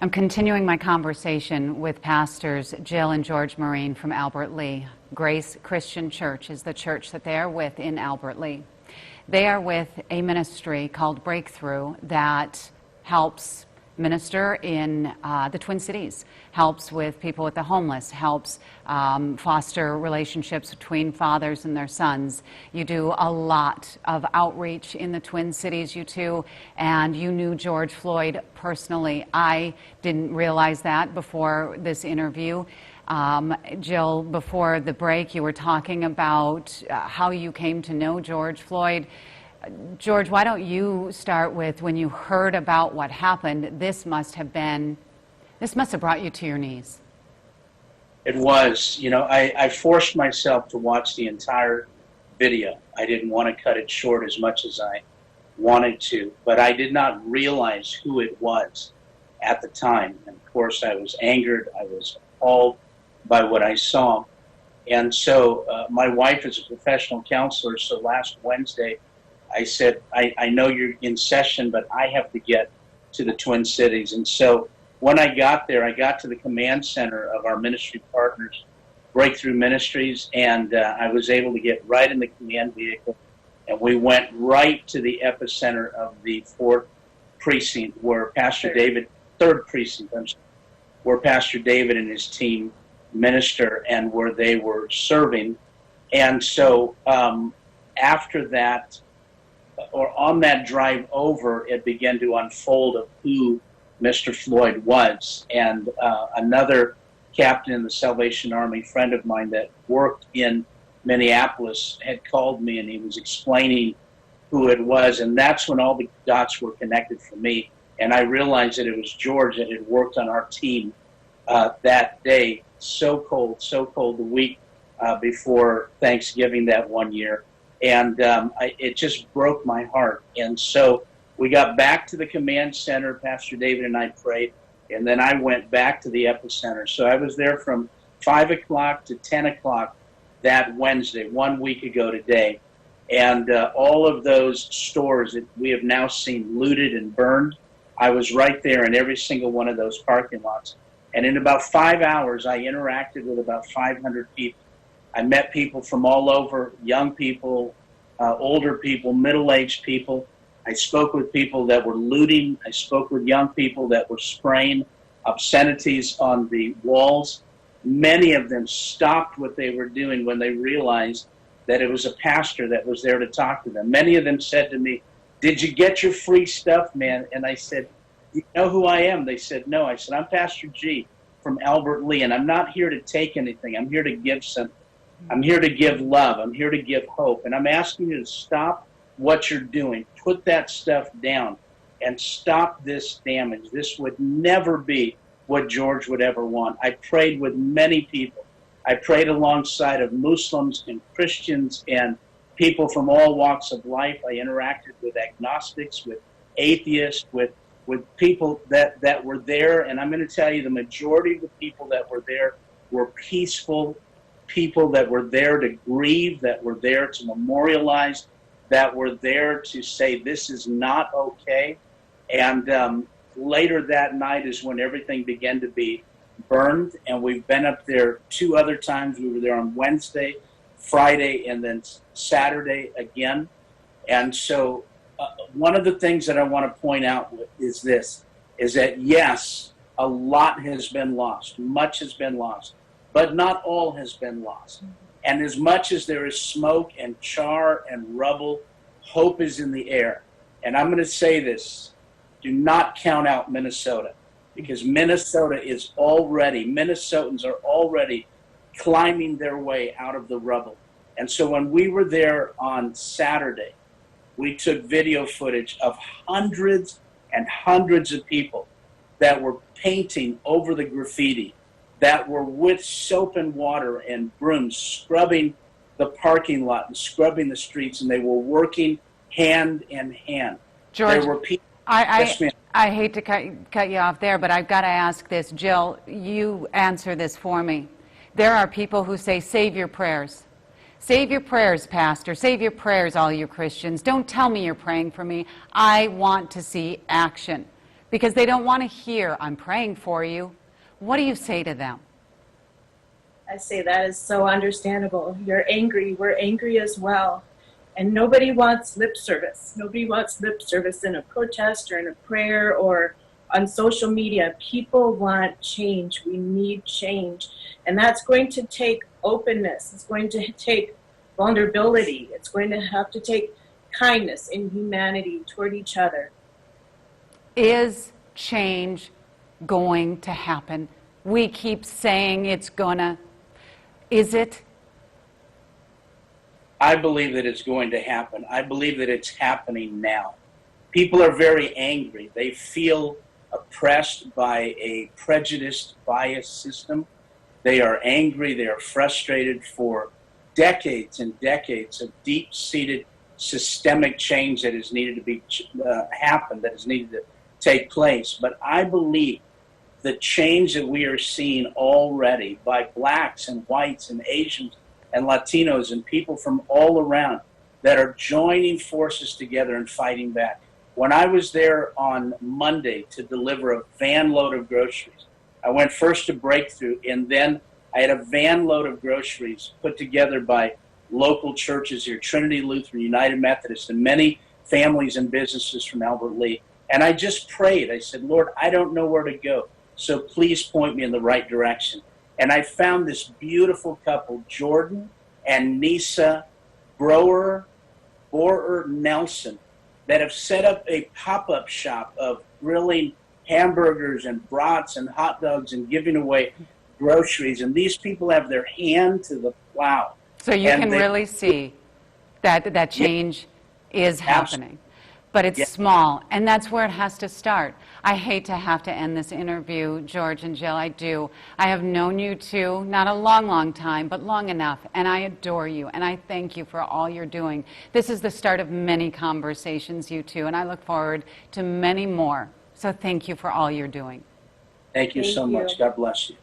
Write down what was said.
I'm continuing my conversation with pastors Jill and George Marin from Albert Lea. Grace Christian Church is the church that they are with in Albert Lea. They are with a ministry called Breakthrough that helps minister in the Twin Cities, helps with people with the homeless, helps foster relationships between fathers and their sons. You do a lot of outreach in the Twin Cities, you two, and you knew George Floyd personally. I didn't realize that before this interview. Jill, before the break, you were talking about how you came to know George Floyd. George, why don't you start with when you heard about what happened? This must have brought you to your knees. It was. You know, I forced myself to watch the entire video. I didn't want to cut it short as much as I wanted to, but I did not realize who it was at the time. And of course, I was angered. I was appalled by what I saw. And so my wife is a professional counselor, so last Wednesday, I said, I know you're in session, but I have to get to the Twin Cities. And so when I got there, I got to the command center of our ministry partners, Breakthrough Ministries, and I was able to get right in the command vehicle. And we went right to the epicenter of the 4th precinct where Pastor David, 3rd precinct, where Pastor David and his team minister and where they were serving. And so after that, or on that drive over, it began to unfold of who Mr. Floyd was. And another captain in the Salvation Army, friend of mine that worked in Minneapolis, had called me and he was explaining who it was. And that's when all the dots were connected for me. And I realized that it was George that had worked on our team that day. So cold the week before Thanksgiving that one year. And it just broke my heart. And so we got back to the command center. Pastor David and I prayed. And then I went back to the epicenter. So I was there from 5 o'clock to 10 o'clock that Wednesday, 1 week ago today. And all of those stores that we have now seen looted and burned, I was right there in every single one of those parking lots. And in about 5 hours, I interacted with about 500 people. I met people from all over, young people, older people, middle-aged people. I spoke with people that were looting. I spoke with young people that were spraying obscenities on the walls. Many of them stopped what they were doing when they realized that it was a pastor that was there to talk to them. Many of them said to me, "Did you get your free stuff, man?" And I said, "You know who I am?" They said, "No." I said, "I'm Pastor G from Albert Lea, and I'm not here to take anything. I'm here to give something. I'm here to give love. I'm here to give hope. And I'm asking you to stop what you're doing. Put that stuff down and stop this damage. This would never be what George would ever want." I prayed with many people. I prayed alongside of Muslims and Christians and people from all walks of life. I interacted with agnostics, with atheists, with people that were there. And I'm going to tell you, the majority of the people that were there were peaceful people that were there to grieve, that were there to memorialize, that were there to say this is not okay. And later that night is when everything began to be burned. And we've been up there 2 other times. We were there on Wednesday, Friday, and then Saturday again. And so one of the things that I want to point out is this, is that yes, a lot has been lost. Much has been lost. But not all has been lost. And as much as there is smoke and char and rubble, hope is in the air. And I'm going to say this, do not count out Minnesota, because Minnesotans are already climbing their way out of the rubble. And so when we were there on Saturday, we took video footage of hundreds and hundreds of people that were painting over the graffiti, that were with soap and water and brooms scrubbing the parking lot and scrubbing the streets, and they were working hand in hand. George, there were people. I hate to cut you off there, but I've got to ask this. Jill, you answer this for me. There are people who say, save your prayers. Save your prayers, Pastor. Save your prayers, all you Christians. Don't tell me you're praying for me. I want to see action. because they don't want to hear, I'm praying for you. What do you say to them? I say that is so understandable. You're angry. We're angry as well. And nobody wants lip service. Nobody wants lip service in a protest or in a prayer or on social media. People want change. We need change. And that's going to take openness. It's going to take vulnerability. It's going to have to take kindness and humanity toward each other. Is change going to happen? We keep saying it's gonna. Is it? I believe that it's going to happen. I believe that it's happening now. People are very angry. They feel oppressed by a prejudiced, biased system. They are angry. They are frustrated for decades and decades of deep-seated systemic change that is needed to be happen, that is needed to take place. But I believe the change that we are seeing already by blacks and whites and Asians and Latinos and people from all around that are joining forces together and fighting back. When I was there on Monday to deliver a van load of groceries, I went first to Breakthrough, and then I had a van load of groceries put together by local churches here, Trinity Lutheran, United Methodist, and many families and businesses from Albert Lea. And I just prayed. I said, Lord, I don't know where to go, so please point me in the right direction. And I found this beautiful couple, Jordan and Nisa Borer Nelson, that have set up a pop-up shop of grilling hamburgers and brats and hot dogs and giving away groceries. And these people have their hand to the plow. So you can really see that change is happening. But it's small, and that's where it has to start. I hate to have to end this interview, George and Jill, I do. I have known you two, not a long, long time, but long enough, and I adore you, and I thank you for all you're doing. This is the start of many conversations, you two, and I look forward to many more. So thank you for all you're doing. Thank you so much. God bless you.